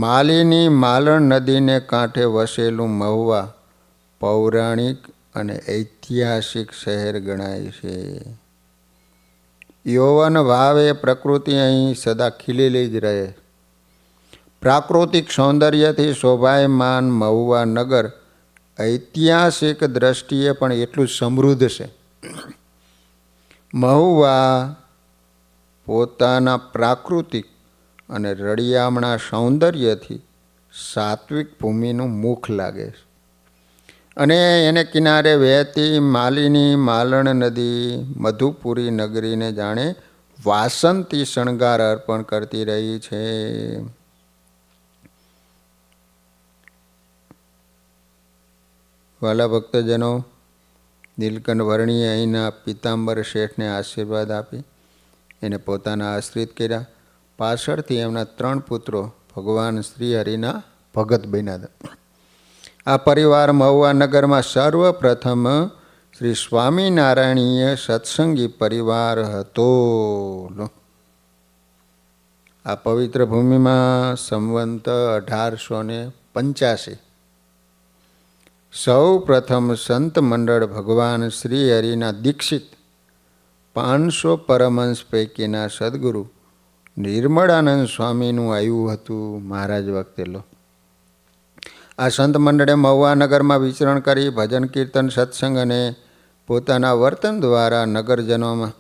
માલીની માલણ નદીને કાંઠે વસેલું મહુવા પૌરાણિક અને ઐતિહાસિક શહેર ગણાય છે. યૌવન ભાવે પ્રકૃતિ અહીં સદા ખીલેલી જ રહે. પ્રાકૃતિક સૌંદર્યથી શોભાયમાન મહુવા નગર ઐતિહાસિક દ્રષ્ટિએ પણ એટલું જ સમૃદ્ધ છે. મહુવા પોતાના પ્રાકૃતિક અને રળિયામણા સૌંદર્યથી સાત્વિક ભૂમિનું મુખ લાગે છે. અને એને કિનારે વહેતી માલિની માલણ નદી મધુપુરી નગરીને જાણે વાસંતી શણગાર અર્પણ કરતી રહી છે. વાલા ભક્તજનો, નીલકંઠ વર્ણીએ અહીંના પીતાંબર શેઠને આશીર્વાદ આપી એને પોતાના આશ્રિત કર્યા. પાછળથી એમના 3 પુત્રો ભગવાન શ્રી હરિના ભગત બન્યા હતા. આ પરિવાર મહુવા નગરમાં સર્વપ્રથમ શ્રી સ્વામિનારાયણીય સત્સંગી પરિવાર હતો. આ પવિત્ર ભૂમિમાં સંવંત 1885 સૌ પ્રથમ સંત મંડળ ભગવાન શ્રી હરિના દીક્ષિત 500 પરમહંસ પૈકીના સદગુરુ નિર્મળાનંદ સ્વામીનું આવ્યું હતું મહારાજ વખતે. આ સંત મંડળે મહુવા નગરમાં વિચરણ કરી ભજન કીર્તન સત્સંગ અને પોતાના વર્તન દ્વારા નગરજનોમાં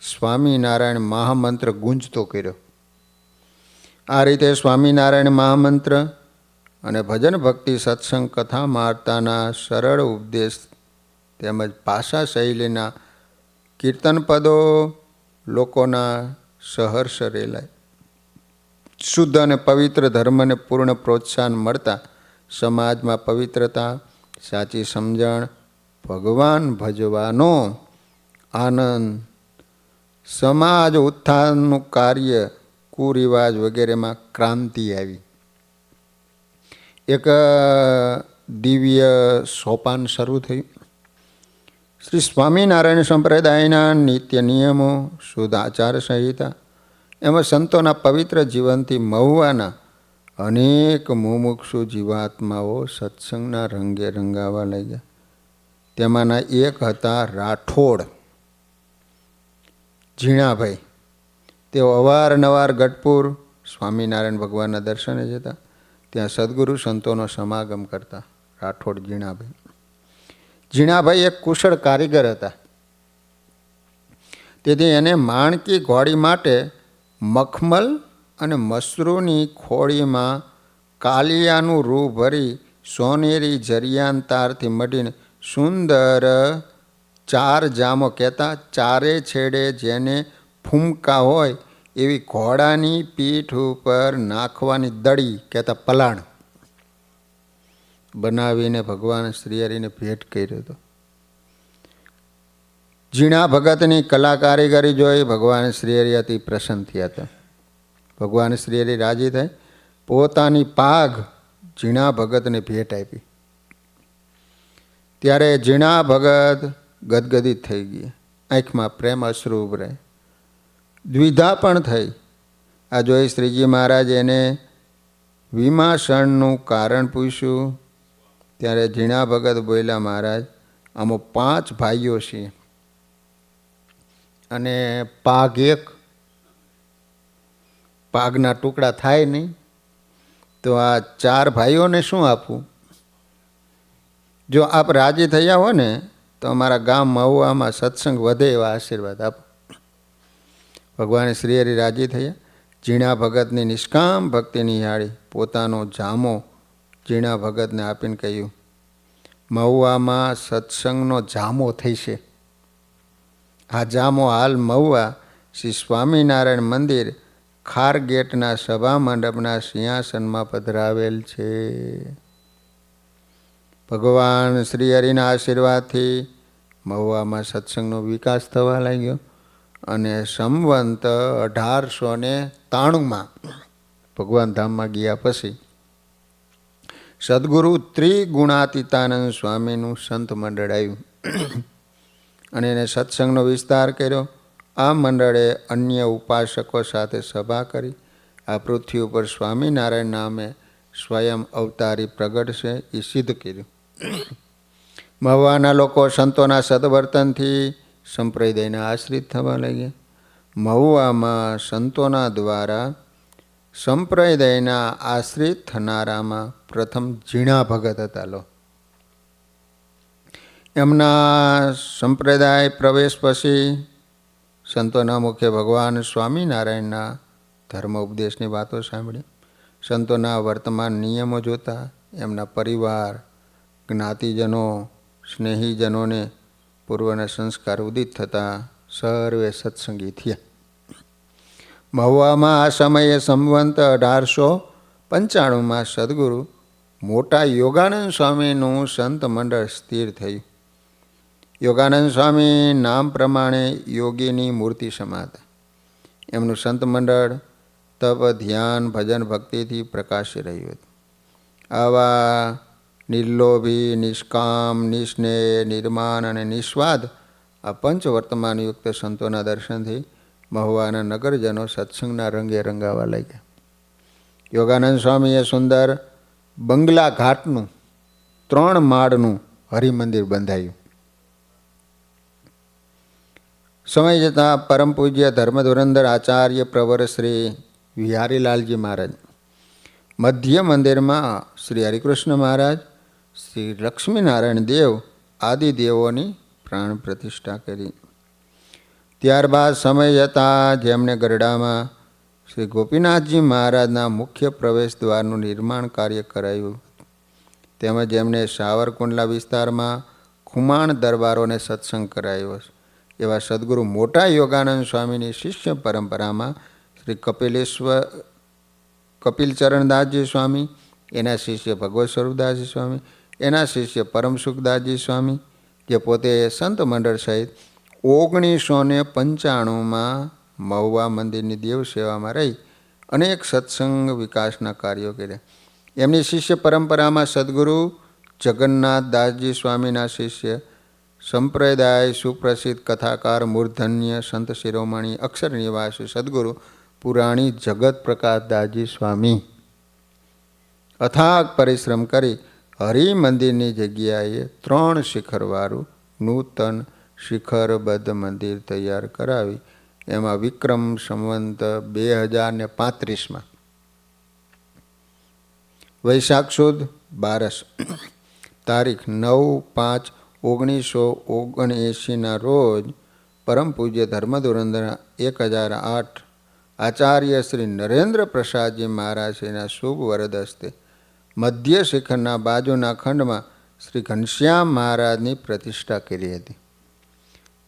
સ્વામિનારાયણ મહામંત્ર ગુંજતો કર્યો. આ રીતે સ્વામિનારાયણ મહામંત્ર અને ભજન ભક્તિ સત્સંગ કથા વાર્તાના સરળ ઉપદેશ તેમજ ભાષા શૈલીના કીર્તન પદો લોકોના સહર્ષ રેલાય. શુદ્ધ અને પવિત્ર ધર્મને પૂર્ણ પ્રોત્સાહન મળતા સમાજમાં પવિત્રતા, સાચી સમજણ, ભગવાન ભજવાનો આનંદ, સમાજ ઉત્થાનનું કાર્ય, કુરિવાજ વગેરેમાં ક્રાંતિ આવી. એક દિવ્ય સોપાન શરૂ થયું. શ્રી સ્વામિનારાયણ સંપ્રદાયના નિત્ય નિયમો, શુદ્ધ આચાર સંહિતા, એમાં સંતોના પવિત્ર જીવનથી મહુવાના અનેક મુમુક્ષુ જીવાત્માઓ સત્સંગના રંગે રંગાવા લાગ્યા. તેમાંના એક હતા રાઠોડ ઝીણાભાઈ. તેઓ અવારનવાર ગઢપુર સ્વામિનારાયણ ભગવાનના દર્શને જતા. ત્યાં સદગુરુ સંતોનો સમાગમ કરતા. રાઠોડ ઝીણાભાઈ. ઝીણાભાઈ એક કુશળ કારીગર હતા. તેથી એને માણકી ઘોડી માટે મખમલ અને મસરૂની ખોળીમાં કાલિયાનું રૂ ભરી સોનેરી જરિયાન તારથી મઢીને સુંદર 4 જામો કહેતા, ચારે છેડે જેને ફૂમકા હોય એવી ઘોડાની પીઠ ઉપર નાખવાની દડી કહેતા પલાણ બનાવીને ભગવાન શ્રીહરિને ભેટ કર્યો હતો. ઝીણા ભગતની કલા કારીગરી જોઈ ભગવાન શ્રીહરિ અતિ પ્રસન્ન થયા હતા. ભગવાન શ્રીહરિ રાજી થઈ પોતાની પાઘ ઝીણા ભગતને ભેટ આપી. ત્યારે ઝીણા ભગત ગદગદિત થઈ ગયા. આંખમાં પ્રેમ અશ્રુ ઉભરાય. દ્વિધા પણ થઈ. આ જોઈ શ્રીજી મહારાજ એને વિમાસણનું કારણ પૂછ્યું. ત્યારે ઝીણા ભગત બોલ્યા, મહારાજ આમો 5 ભાઈઓ છીએ અને પાઘ એક, પાઘના ટુકડા થાય નહીં, તો આ 4 ભાઈઓને શું આપવું? જો આપ રાજી થયા હો ને તો અમારા ગામ મહુવામાં સત્સંગ વધે એવા આશીર્વાદ આપો. ભગવાન શ્રીહરિ રાજી થયા. ઝીણા ભગતની નિષ્કામ ભક્તિ નિહાળી પોતાનો જામો ઝીણા ભગતને આપીને કહ્યું, મહુવામાં સત્સંગનો જામો થઈ છે. આ જામો હાલ મહુવા શ્રી સ્વામિનારાયણ મંદિર ખારગેટના સભા મંડપના સિંહાસનમાં પધરાવેલ છે. ભગવાન શ્રી હરિના આશીર્વાદથી મહુવામાં સત્સંગનો વિકાસ થવા લાગ્યો અને સંવંત 1893માં ભગવાન ધામમાં ગયા પછી સદગુરુ ત્રિગુણાતીતાનંદ સ્વામીનું સંત મંડળ આવ્યું અને એને સત્સંગનો વિસ્તાર કર્યો. આ મંડળે અન્ય ઉપાસકો સાથે સભા કરી આ પૃથ્વી ઉપર સ્વામિનારાયણ નામે સ્વયં અવતારી પ્રગટ છે એ સિદ્ધ કર્યું. મહુવાના લોકો સંતોના સદવર્તનથી સંપ્રદાયના આશ્રિત થવા લાગ્યા. મહુવામાં સંતોના દ્વારા સંપ્રદાયના આશ્રિત થનારામાં પ્રથમ ઝીણા ભગત હતા. લો, એમના સંપ્રદાય પ્રવેશ પછી સંતોના મુખે ભગવાન સ્વામિનારાયણના ધર્મ ઉપદેશની વાતો સાંભળી, સંતોના વર્તમાન નિયમો જોતા એમના પરિવાર, જ્ઞાતિજનો, સ્નેહીજનોને પૂર્વના સંસ્કાર ઉદિત થતાં સર્વે સત્સંગી થયા. મહુવામાં આ સમયે સંવંત 1895માં સદગુરુ મોટા યોગાનંદ સ્વામીનું સંત મંડળ સ્થિર થયું. યોગાનંદ સ્વામી નામ પ્રમાણે યોગીની મૂર્તિ સમાતા. એમનું સંત મંડળ તપ, ધ્યાન, ભજન, ભક્તિથી પ્રકાશી રહ્યું હતું. આવા નિર્લોભી, નિષ્કામ, નિસ્નેહ, નિર્માન અને નિસ્વાદ આ પંચ વર્તમાન યુક્ત સંતોના દર્શનથી મહુવાના નગરજનો સત્સંગના રંગે રંગાવા લાગ્યા. યોગાનંદ સ્વામીએ સુંદર બંગલા ઘાટનું 3 માળનું હરિમંદિર બંધાયું. સમય જતાં પરમ પૂજ્ય ધર્મધુરંદર આચાર્ય પ્રવર શ્રી વિહારીલાલજી મહારાજ, મધ્ય મંદિરમાં શ્રી હરિકૃષ્ણ મહારાજ, શ્રી લક્ષ્મીનારાયણ દેવ આદિ દેવોની પ્રાણ પ્રતિષ્ઠા કરી. ત્યારબાદ સમય જતાં જેમણે ગરડામાં શ્રી ગોપીનાથજી મહારાજના મુખ્ય પ્રવેશ દ્વારનું નિર્માણ કાર્ય કરાયું, તેમજ એમણે સાવરકુંડલા વિસ્તારમાં ખુમાણ દરબારોને સત્સંગ કરાયો. એવા સદગુરુ મોટા યોગાનંદ સ્વામીની શિષ્ય પરંપરામાં શ્રી કપિલચરણદાસજી સ્વામી, એના શિષ્ય ભગવત સ્વરૂપદાસજી સ્વામી, એના શિષ્ય પરમસુખદાસજી સ્વામી, જે પોતે સંત મંડળ સહિત 1995માં મહુવા મંદિરની દેવ સેવામાં રહી અનેક સત્સંગ વિકાસના કાર્યો કર્યા. એમની શિષ્ય પરંપરામાં સદગુરુ જગન્નાથદાસજી સ્વામીના શિષ્ય સંપ્રદાય સુપ્રસિદ્ધ કથાકાર મૂર્ધન્ય સંત શિરોમણી અક્ષર નિવાસી સદગુરુ પુરાણી જગત પ્રકાશદાસજી સ્વામી અથાગ પરિશ્રમ કરી હરિમંદિરની જગ્યાએ 3 શિખરવાળું નૂતન શિખરબદ્ધ મંદિર તૈયાર કરાવી એમાં વિક્રમ સંવંત 2035માં વૈશાખ સુદ 12 તારીખ 9/5/1979ના રોજ પરમ પૂજ્ય ધર્મધુરંદર 1008 આચાર્ય શ્રી નરેન્દ્ર પ્રસાદજી મહારાજશ્રીના શુભ વરદ હસ્તે મધ્ય શિખરના બાજુના ખંડમાં શ્રી ઘનશ્યામ મહારાજની પ્રતિષ્ઠા કરી હતી.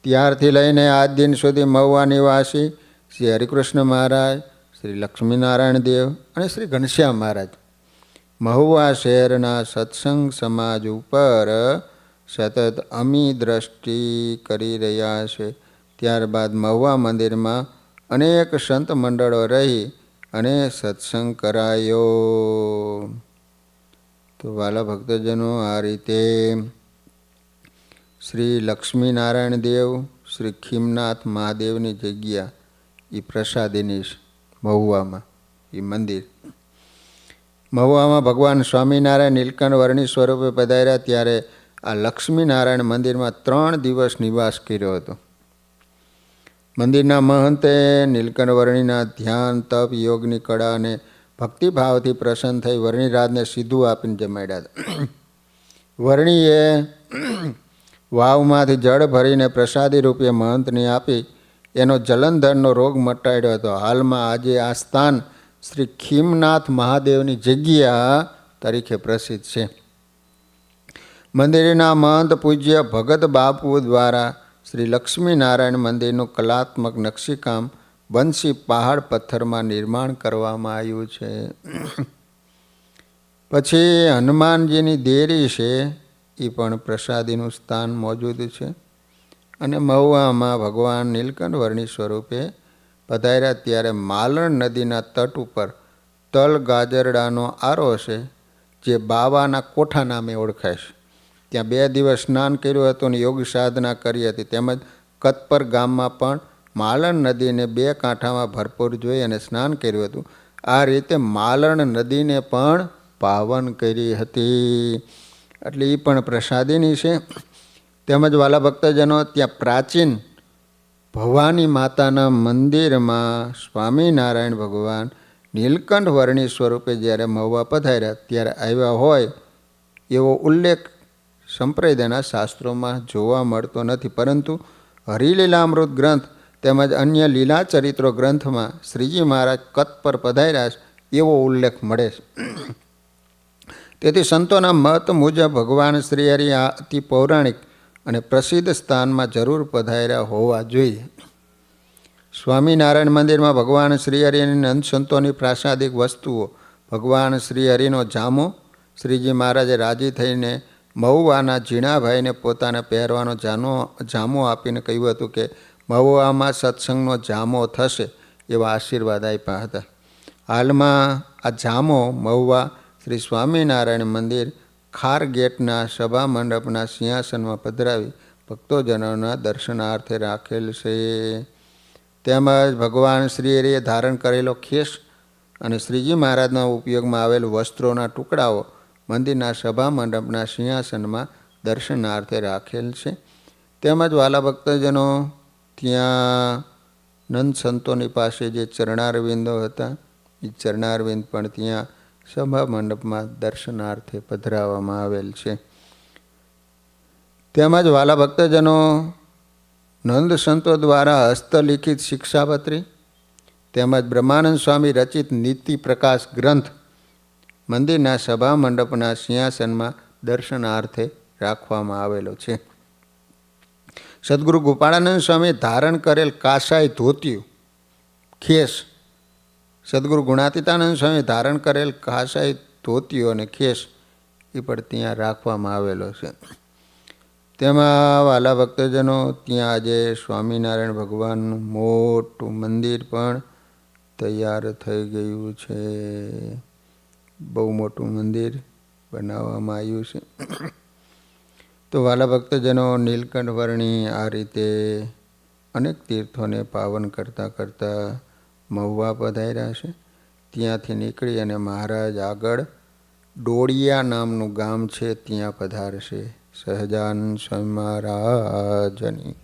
ત્યારથી લઈને આજ દિન સુધી મહુવા નિવાસી શ્રી હરિકૃષ્ણ મહારાજ, શ્રી લક્ષ્મીનારાયણ દેવ અને શ્રી ઘનશ્યામ મહારાજ મહુવા શહેરના સત્સંગ સમાજ ઉપર સતત અમી દ્રષ્ટિ કરી રહ્યા છે. ત્યારબાદ મહુવા મંદિરમાં અનેક સંત મંડળો રહી અને સત્સંગ કરાયો. તો વાલા ભક્તજનો, આ રીતે શ્રી લક્ષ્મીનારાયણ દેવ, શ્રી ખીમનાથ મહાદેવની જગ્યા એ પ્રસાદીની મહુવામાં એ મંદિર. મહુવામાં ભગવાન સ્વામિનારાયણ નીલકંઠ વર્ણી સ્વરૂપે પધાર્યા ત્યારે આ લક્ષ્મીનારાયણ મંદિરમાં 3 દિવસ નિવાસ કર્યો હતો. મંદિરના મહંતે નીલકંઠ વર્ણીના ધ્યાન, તપ, યોગની કળા અને ભક્તિભાવથી પ્રસન્ન થઈ વર્ણિરાજને સીધું આપીને જમાડ્યા હતા. વર્ણીએ વાવમાંથી જળ ભરીને પ્રસાદી રૂપે મહંતને આપી એનો જલંધરનો રોગ મટાડ્યો હતો. હાલમાં આજે આ સ્થાન શ્રી ખીમનાથ મહાદેવની જગ્યા તરીકે પ્રસિદ્ધ છે. મંદિરના મહંત પૂજ્ય ભગત બાપુ દ્વારા શ્રી લક્ષ્મીનારાયણ મંદિરનું કલાત્મક નકશીકામ બંસી પહાડ પથ્થરમાં નિર્માણ કરવામાં આવ્યું છે. પછી હનુમાનજીની દેરી છે, એ પણ પ્રસાદીનું સ્થાન મોજૂદ છે. અને મહુવામાં ભગવાન નીલકંઠ વર્ણી સ્વરૂપે પધાર્યા ત્યારે માલણ નદીના તટ ઉપર તલ ગાજરડાનો આરો છે, જે બાવાના કોઠા નામે ઓળખાય છે. ત્યાં 2 દિવસ સ્નાન કર્યું હતું અને યોગ સાધના કરી હતી. તેમજ કતપર ગામમાં પણ માલણ નદીને 2 કાંઠામાં ભરપૂર જોઈ અને સ્નાન કર્યું હતું. આ રીતે માલણ નદીને પણ પાવન કરી હતી. એટલે એ પણ પ્રસાદીની છે. તેમજ વાલા ભક્તજનો, ત્યાં પ્રાચીન ભવાની માતાના મંદિરમાં સ્વામિનારાયણ ભગવાન નીલકંઠ વર્ણી સ્વરૂપે જ્યારે મહુવા પધાર્યા ત્યારે આવ્યા હોય એવો ઉલ્લેખ સંપ્રદાયના શાસ્ત્રોમાં જોવા મળતો નથી. પરંતુ હરિલીલામૃત ગ્રંથ તેમજ અન્ય લીલા ચરિત્રો ગ્રંથમાં શ્રીજી મહારાજ કચ્છ પર પધાર્યા એવો ઉલ્લેખ મળે છે. તેથી સંતોના મત મુજબ ભગવાન શ્રી હરિ આ અતિ પૌરાણિક અને પ્રસિદ્ધ સ્થાનમાં જરૂર પધાર્યા હોવા જોઈએ. સ્વામિનારાયણ મંદિરમાં ભગવાન શ્રી હરિની નંદ સંતોની પ્રાસાદિક વસ્તુઓ, ભગવાન શ્રી હરિનો જામો, શ્રીજી મહારાજે રાજી થઈને મહુવાના ઝીણાભાઈને પોતાને પહેરવાનો જામો આપીને કહ્યું હતું કે મહુવામાં સત્સંગનો જામો થશે એવા આશીર્વાદ આપ્યા હતા. હાલમાં આ જામો મહુવા શ્રી સ્વામિનારાયણ મંદિર ખાર ગેટના સભા મંડપના સિંહાસનમાં પધરાવી ભક્તોજનોના દર્શનાર્થે રાખેલ છે. તેમજ ભગવાન શ્રી હરિએ ધારણ કરેલો ખેસ અને શ્રીજી મહારાજના ઉપયોગમાં આવેલ વસ્ત્રોના ટુકડાઓ મંદિરના સભા મંડપના સિંહાસનમાં દર્શનાર્થે રાખેલ છે. તેમજ વાલા ભક્તજનો ત્યાં નંદ સંતોની પાસે જે ચરણારવિંદો હતા એ ચરણારવિંદ પણ ત્યાં સભા મંડપમાં દર્શનાર્થે પધરાવવામાં આવેલ છે. તેમજ વાલા ભક્તજનો નંદ સંતો દ્વારા હસ્તલિખિત શિક્ષાપત્રી તેમજ બ્રહ્માનંદ સ્વામી રચિત નીતિ પ્રકાશ ગ્રંથ મંદિરના સભા મંડપના સિંહાસનમાં દર્શનાર્થે રાખવામાં આવેલો છે. સદગુરુ ગોપાળાનંદ સ્વામી ધારણ કરેલ કાસાઈ ધોતિયું ખેસ, સદગુરુ ગુણાતીતાનંદ સ્વામી ધારણ કરેલ કાસાઈ ધોતિયો અને ખેસ એ પણ ત્યાં રાખવામાં આવેલો છે. તેમાં વાલા ભક્તજનો ત્યાં આજે સ્વામિનારાયણ ભગવાનનું મોટું મંદિર પણ તૈયાર થઈ ગયું છે. બહુ મોટું મંદિર બનાવવામાં આવ્યું છે. તો વાલા ભક્તજનો નીલકંઠ વર્ણી આ રીતે અનેક તીર્થોને પાવન કરતાં કરતાં મહુવા પધાર્યા છે. ત્યાંથી નીકળી અને મહારાજ આગળ ડોળિયા નામનું ગામ છે ત્યાં પધારશે. સહજાનંદ સ્વામી મહારાજની